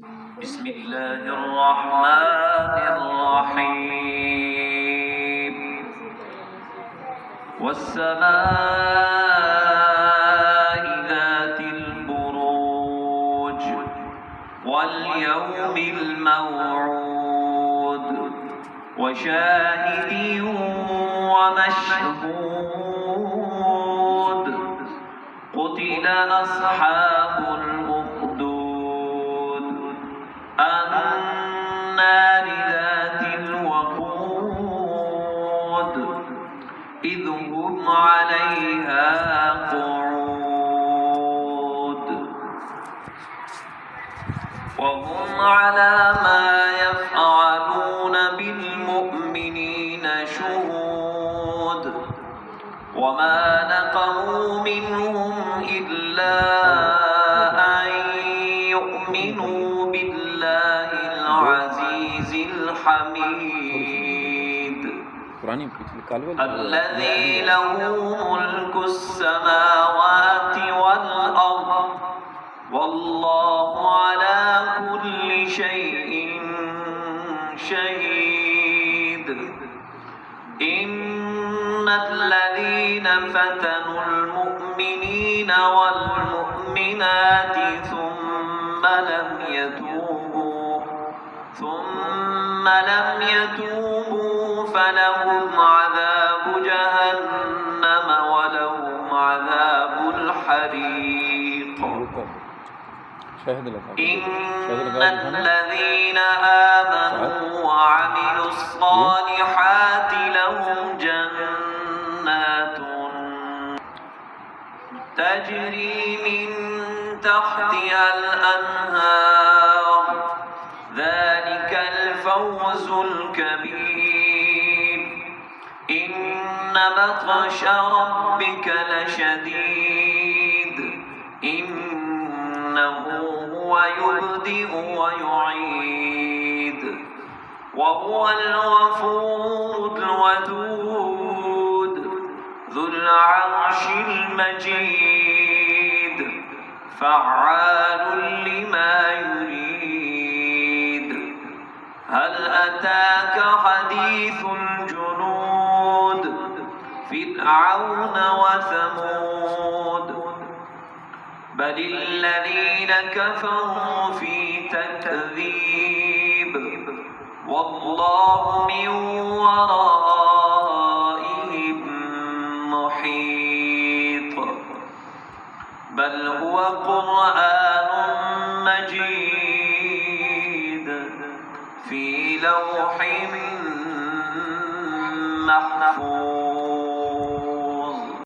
بسم الله الرحمن الرحيم والسماء ذات البروج واليوم الموعود وشاهد ومشهود قتل أصحاب الأخدود النار ذات الوقود إذ هم عليها قعود وهم على ما يفعلون بالمؤمنين شهود وما نقموا منهم إلا أن يؤمنوا بالله العزيز الحميد الذي له ملك السماوات والأرض والله على كل شيء شهيد إن الذين فتنوا المؤمنين والمؤمنات ثم لم يتوبوا فلهم عذاب جهنم ولهم عذاب الحريق إن الذين آمنوا وعملوا الصالحات لهم جنات تجري من تحتها الأنهار ذلك الفوز الكبير إن بطش ربك لشديد إنه هو يبدئ ويعيد وهو الغفور الودود ذو العرش المجيد فعال لما يريد هل أتاك حديث الجنود فرعون وثمود بل الذين كفروا في تكذيب والله من ورائهم محيط بل هو قرآن مجيد في لوح محفوظ